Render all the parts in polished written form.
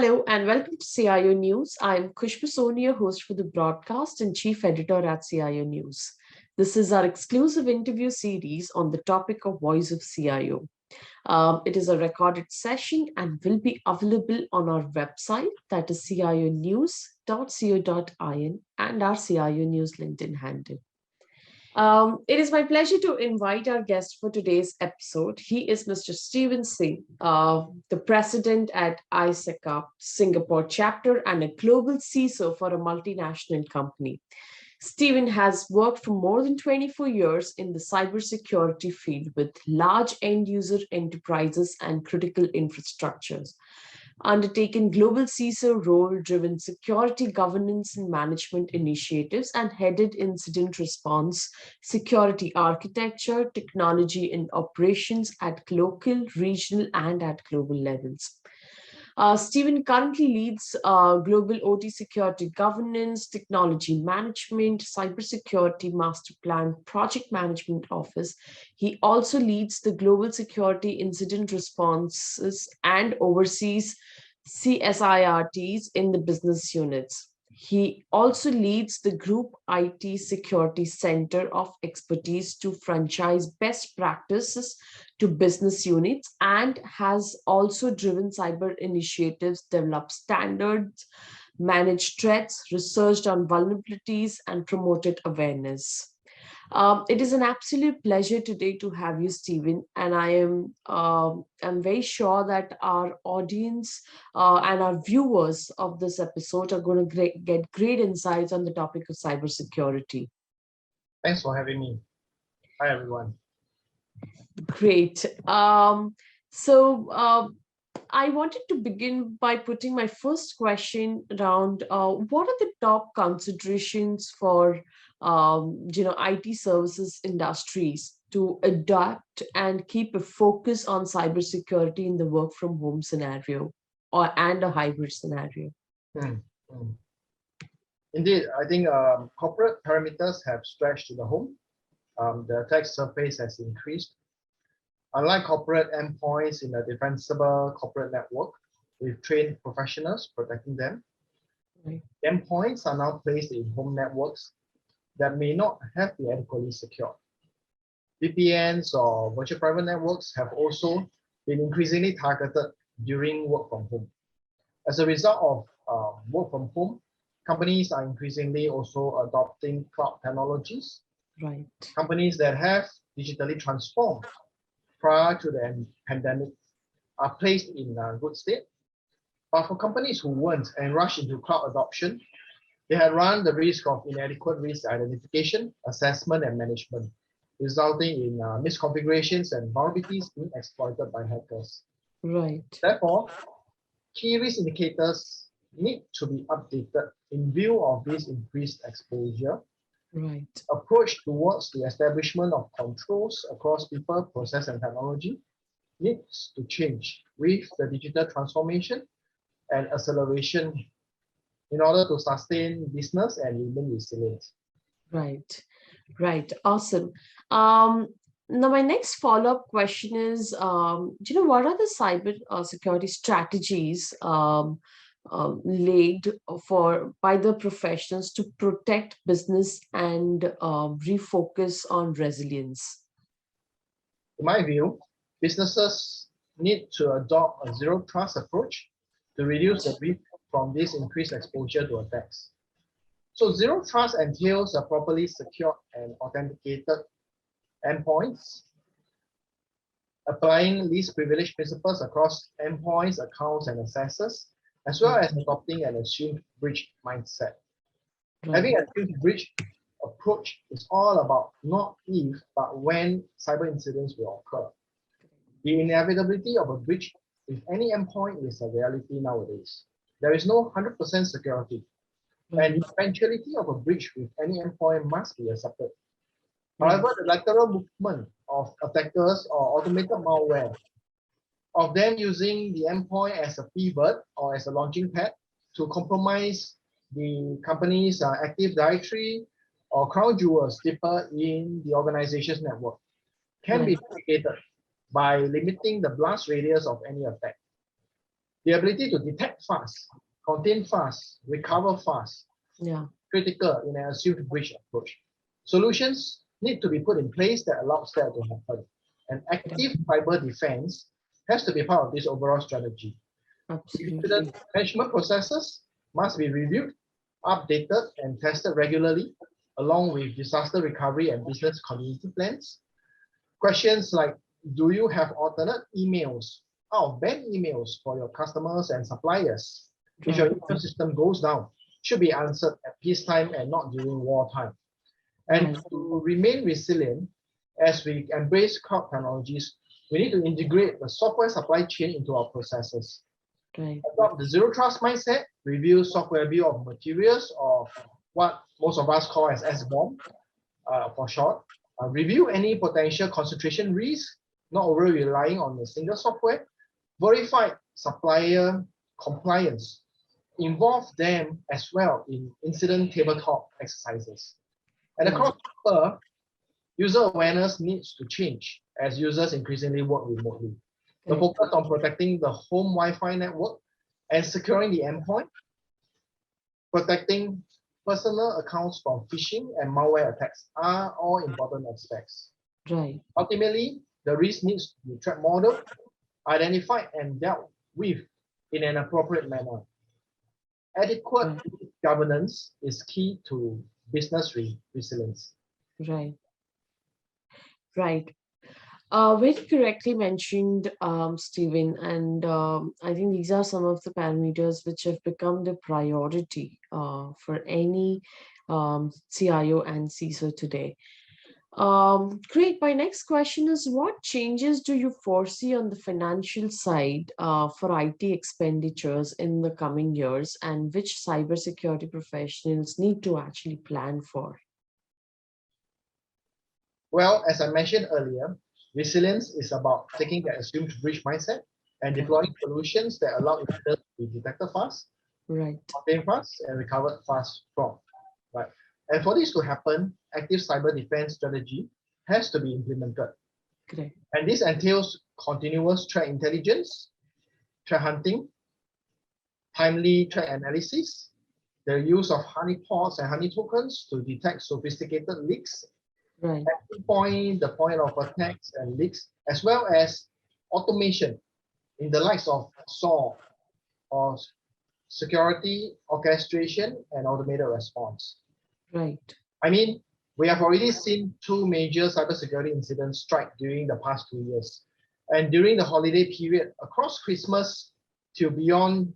Hello and welcome to CIO News. I'm Khushbu, Soni, your host for the broadcast and chief editor at CIO News. This is our exclusive interview series on the topic of Voice of CIO. It is a recorded session and will be available on our website, that is cionews.co.in, and our CIO News LinkedIn handle. It is my pleasure to invite our guest for today's episode. He is Mr. Steven Singh, the president at ISACA Singapore chapter and a global CISO for a multinational company. Stephen has worked for more than 24 years in the cybersecurity field with large end user enterprises and critical infrastructures, undertaken global CISO role-driven security governance and management initiatives, and headed incident response, security architecture, technology, and operations at local, regional, and at global levels. Stephen currently leads global OT security governance, technology management, cybersecurity master plan, project management office. He also leads the global security incident responses and oversees CSIRTs in the business units. He also leads the Group IT Security Center of Expertise to franchise best practices to business units and has also driven cyber initiatives, developed standards, managed threats, researched on vulnerabilities, and promoted awareness. It is an absolute pleasure today to have you, Stephen, and I'm very sure that our audience and our viewers of this episode are going to get great insights on the topic of cybersecurity. Thanks for having me. Hi, everyone. Great. So I wanted to begin by putting my first question around what are the top considerations for IT services industries to adapt and keep a focus on cybersecurity in the work from home scenario and a hybrid scenario? Indeed, I think corporate parameters have stretched to the home. The attack surface has increased. Unlike corporate endpoints in a defensible corporate network with trained professionals protecting them, endpoints are now placed in home networks that may not have been adequately secured. VPNs or virtual private networks have also been increasingly targeted during work from home. As a result of work from home, companies are increasingly also adopting cloud technologies. Right. Companies that have digitally transformed prior to the pandemic are placed in a good state. But for companies who weren't and rushed into cloud adoption, they had run the risk of inadequate risk identification, assessment, and management, resulting in misconfigurations and vulnerabilities being exploited by hackers. Right. Therefore, key risk indicators need to be updated in view of this increased exposure. Right. Approach towards the establishment of controls across people, process, and technology needs to change with the digital transformation and acceleration in order to sustain business and remain resilient. Right. Right. Awesome. Now, my next follow-up question is, what are the cyber security strategies laid by the professionals to protect business and refocus on resilience? In my view, businesses need to adopt a zero trust approach to reduce the risk from this increased exposure to attacks. So zero trust entails a properly secured and authenticated endpoints, applying least privilege principles across endpoints, accounts, and accesses, as well as adopting an assumed breach mindset. Right. Having an assumed breach approach is all about not if, but when cyber incidents will occur. The inevitability of a breach with any endpoint is a reality nowadays. There is no 100% security, and the eventuality of a breach with any endpoint must be accepted. However, the lateral movement of attackers or automated malware, of them using the endpoint as a pivot or as a launching pad to compromise the company's Active Directory or crown jewels deeper in the organization's network, can be mitigated by limiting the blast radius of any attack. The ability to detect fast, contain fast, recover fast, Yeah. critical in an assumed breach approach. Solutions need to be put in place that allows that to happen. And active cyber defense has to be part of this overall strategy. Absolutely. Incident management processes must be reviewed, updated, and tested regularly, along with disaster recovery and business continuity plans. Questions like, do you have alternate emails, out-of-band emails for your customers and suppliers? If your email system goes down, should be answered at peacetime and not during wartime. And Right. to remain resilient, as we embrace cloud technologies, we need to integrate the software supply chain into our processes. Right. Adopt the zero trust mindset, review software bill of materials, or what most of us call as SBOM for short. Review any potential concentration risk, not over relying on a single software. Verify supplier compliance. Involve them as well in incident tabletop exercises. And across user awareness needs to change as users increasingly work remotely. The focus on protecting the home Wi-Fi network and securing the endpoint, protecting personal accounts from phishing and malware attacks are all important aspects. Right. Ultimately, the risk needs to be tracked, modeled, identified, and dealt with in an appropriate manner. Adequate governance is key to business resilience. Right. Right. Very correctly mentioned, Stephen, and I think these are some of the parameters which have become the priority for any CIO and CISO today. Great. My next question is, what changes do you foresee on the financial side for IT expenditures in the coming years, and which cybersecurity professionals need to actually plan for? Well, as I mentioned earlier, resilience is about taking the assumed breach mindset and deploying solutions that allow incidents to be detected fast, Right. contained fast, and recovered fast from. Right. And for this to happen, active cyber defense strategy has to be implemented. Correct. And this entails continuous threat intelligence, threat hunting, timely threat analysis, the use of honeypots and honey tokens to detect sophisticated leaks, Right. pinpoint the point of attacks and leaks, as well as automation in the likes of SAW or security orchestration and automated response. Right. I mean, we have already seen two major cybersecurity incidents strike during the past 2 years. And during the holiday period, across Christmas till beyond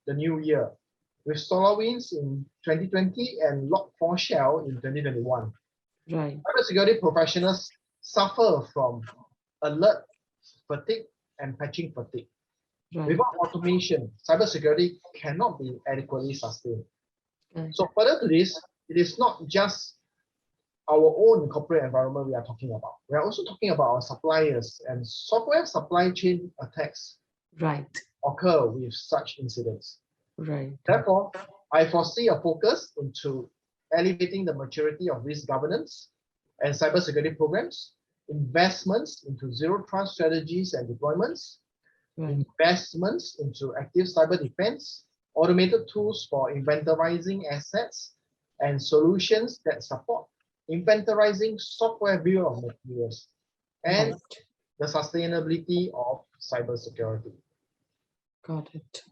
the new year, with SolarWinds in 2020 and Log4Shell in 2021. Right. Cybersecurity professionals suffer from alert fatigue and patching fatigue. Right. Without automation, cybersecurity cannot be adequately sustained. Right. So further to this, it is not just our own corporate environment we are talking about. We are also talking about our suppliers, and software supply chain attacks Right. occur with such incidents. Right. Therefore, I foresee a focus into elevating the maturity of risk governance and cybersecurity programs, investments into zero trust strategies and deployments, investments into active cyber defense, automated tools for inventorizing assets, and solutions that support inventorizing software bill of materials, and the sustainability of cybersecurity. Got it.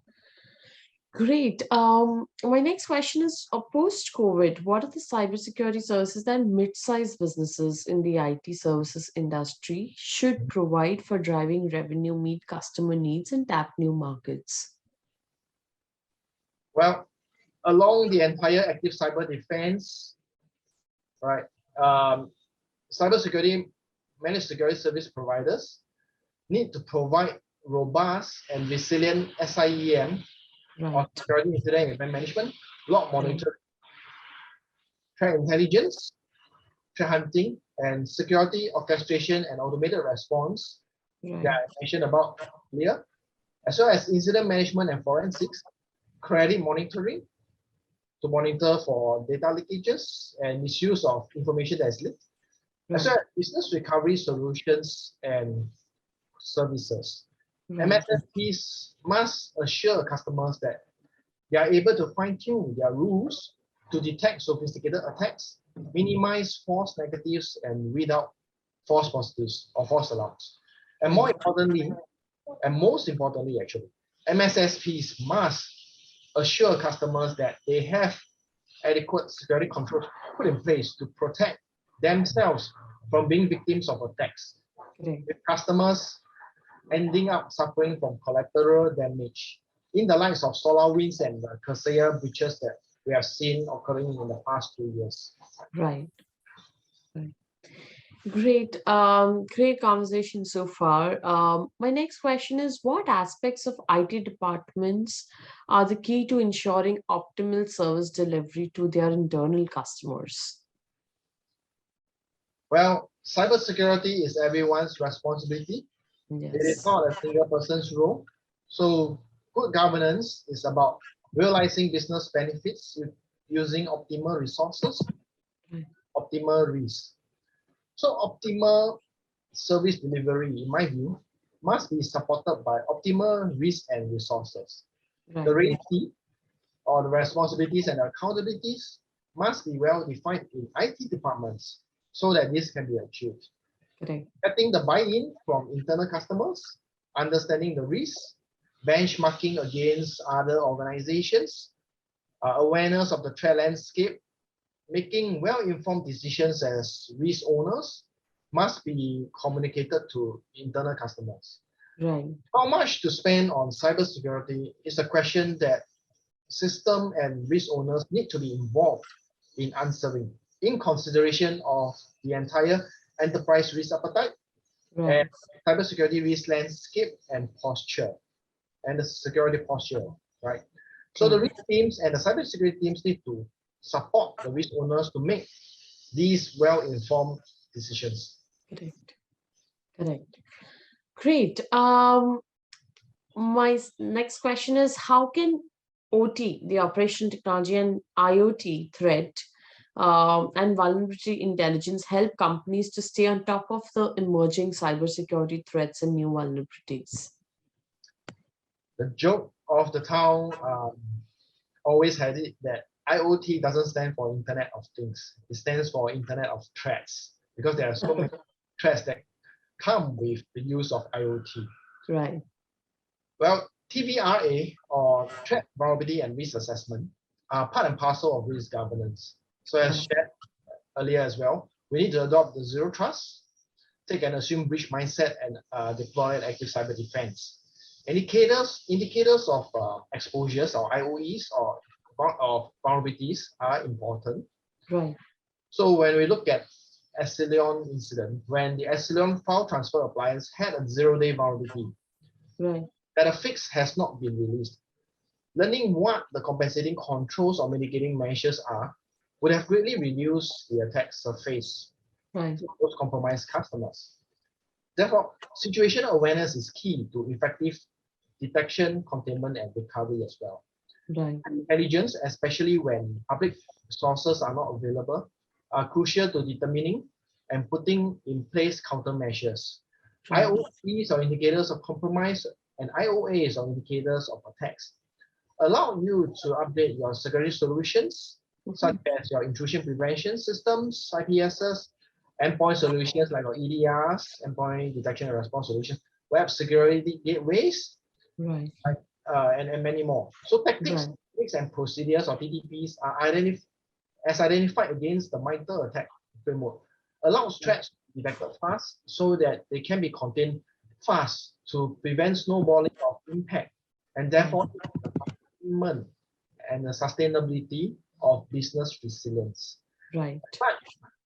Great. My next question is, post-COVID, what are the cybersecurity services that mid-sized businesses in the IT services industry should provide for driving revenue, meet customer needs, and tap new markets? Well, along the entire active cyber defense, right, cybersecurity managed security service providers need to provide robust and resilient SIEM, or security incident and event management, log monitoring, threat intelligence, threat hunting, and security orchestration and automated response that I mentioned about earlier, as well as incident management and forensics, credit monitoring to monitor for data leakages and misuse of information that is leaked, as well as business recovery solutions and services. MSSPs must assure customers that they are able to fine-tune their rules to detect sophisticated attacks, minimize false negatives, and weed out false positives or false alarms. And more importantly, and most importantly actually, MSSPs must assure customers that they have adequate security controls put in place to protect themselves from being victims of attacks. With customers ending up suffering from collateral damage in the likes of SolarWinds and the Kaseya breaches that we have seen occurring in the past 2 years. Right. Great, great conversation so far. My next question is, what aspects of IT departments are the key to ensuring optimal service delivery to their internal customers? Well, cybersecurity is everyone's responsibility. It is Yes. not a single person's role. So good governance is about realizing business benefits with using optimal resources, optimal risk. So optimal service delivery, in my view, must be supported by optimal risk and resources. The Right. RACI, or the responsibilities and accountabilities, must be well defined in IT departments so that this can be achieved. Correct. Getting the buy-in from internal customers, understanding the risks, benchmarking against other organizations, awareness of the threat landscape, making well-informed decisions as risk owners must be communicated to internal customers. Right. How much to spend on cybersecurity is a question that system and risk owners need to be involved in answering in consideration of the entire enterprise risk appetite and Right. cybersecurity risk landscape and posture and the security posture, right? So the Right. risk teams and the cybersecurity teams need to support the risk owners to make these well-informed decisions. Correct. Correct. Great. My next question is, how can OT, the operational technology, and IoT threat and vulnerability intelligence help companies to stay on top of the emerging cybersecurity threats and new vulnerabilities? The joke of the town always had it that IoT doesn't stand for Internet of Things. It stands for Internet of Threats because there are so many threats that come with the use of IoT. Right. Well, TVRA, or Threat Vulnerability and Risk Assessment, are part and parcel of risk governance. So as shared earlier as well, we need to adopt the zero trust, take an assume breach mindset, and deploy an active cyber defense. Indicators of exposures or IOEs or of vulnerabilities are important. Right. So when we look at Echelon incident, when the Echelon file transfer appliance had a 0-day vulnerability, Right. that a fix has not been released, learning what the compensating controls or mitigating measures are would have greatly reduced the attack surface Right. to those compromised customers. Therefore, situational awareness is key to effective detection, containment, and recovery as well. Right. Intelligence, especially when public sources are not available, are crucial to determining and putting in place countermeasures. Right. IOEs are indicators of compromise and IOAs are indicators of attacks. Allow you to update your security solutions, such as your intrusion prevention systems, IPSs, endpoint solutions like your EDRs, endpoint detection and response solutions, web security gateways, Right. and many more. So tactics and procedures or TTPs are identified against the MITRE attack framework, allows threats to be detected fast so that they can be contained fast to prevent snowballing of impact and therefore the and the sustainability of business resilience. Right. But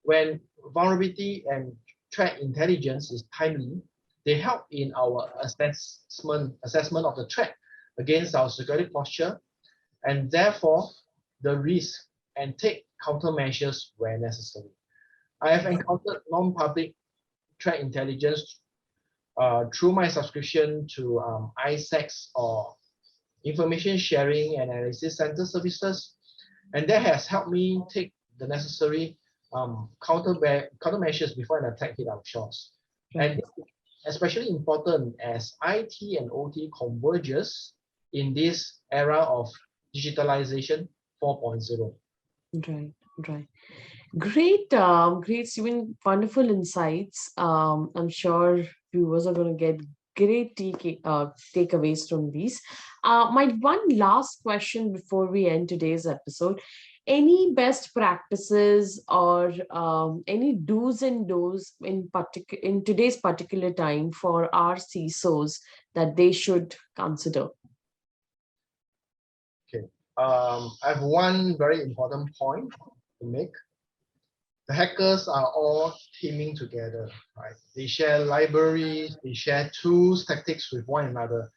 when vulnerability and threat intelligence is timely, they help in our assessment of the threat against our security posture and therefore the risk and take countermeasures where necessary. I have encountered non-public threat intelligence through my subscription to ISACs or Information Sharing and Analysis Center services, and that has helped me take the necessary countermeasures before an attack hit our shores. And especially important as IT and OT converges in this era of digitalization 4.0. Right, right. Great, great, Stephen. Wonderful insights. I'm sure viewers are going to get great takeaways from these. My one last question before we end today's episode: any best practices or any do's and don'ts in today's particular time for our CISOs that they should consider? Okay. I have one very important point to make. The hackers are all teaming together, right? They share libraries, they share tools, tactics with one another.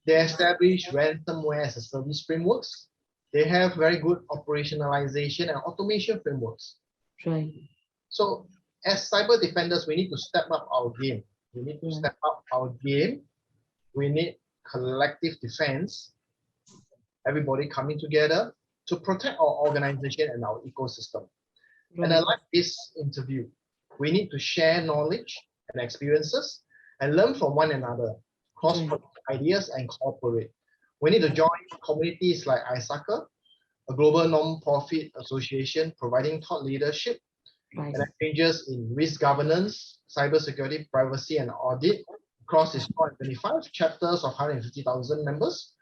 They establish ransomware as a service frameworks. They have very good operationalization and automation frameworks. Right, So as cyber defenders, we need to step up our game. We need to right, step up our game. We need collective defense, everybody coming together to protect our organization and our ecosystem. And I right, like this interview. We need to share knowledge and experiences and learn from one another, cross right, ideas and cooperate. We need to join communities like ISACA, a global non-profit association providing thought leadership right, and exchanges in risk governance, cybersecurity, privacy, and audit across its 425 chapters of 150,000 members.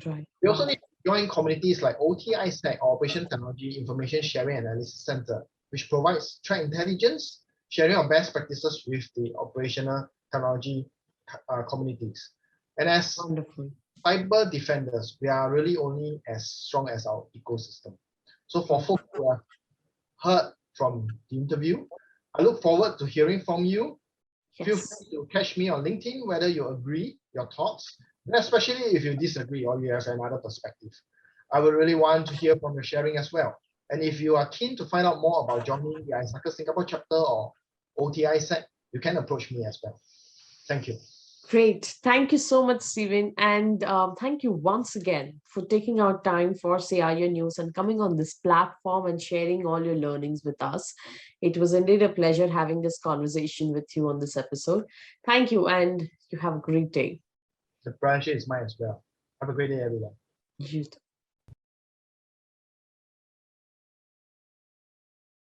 right, We also right. need to join communities like OT ISAC, Operation Technology Information Sharing and Analysis Center, which provides threat intelligence, sharing of best practices with the operational technology communities. And as Wonderful. cyber defenders, we are really only as strong as our ecosystem. So for Right. folks who have heard from the interview, I look forward to hearing from you. Feel Yes. free to catch me on LinkedIn whether you agree, your thoughts, and especially if you disagree or you have another perspective. I would really want to hear from your sharing as well. And if you are keen to find out more about joining the ISACA Singapore chapter or OTI set, you can approach me as well. Thank you. Great. Thank you so much, Steven. And thank you once again for taking out time for CIO News and coming on this platform and sharing all your learnings with us. It was indeed a pleasure having this conversation with you on this episode. Thank you, and you have a great day. The pleasure is mine as well. Have a great day, everyone. You too.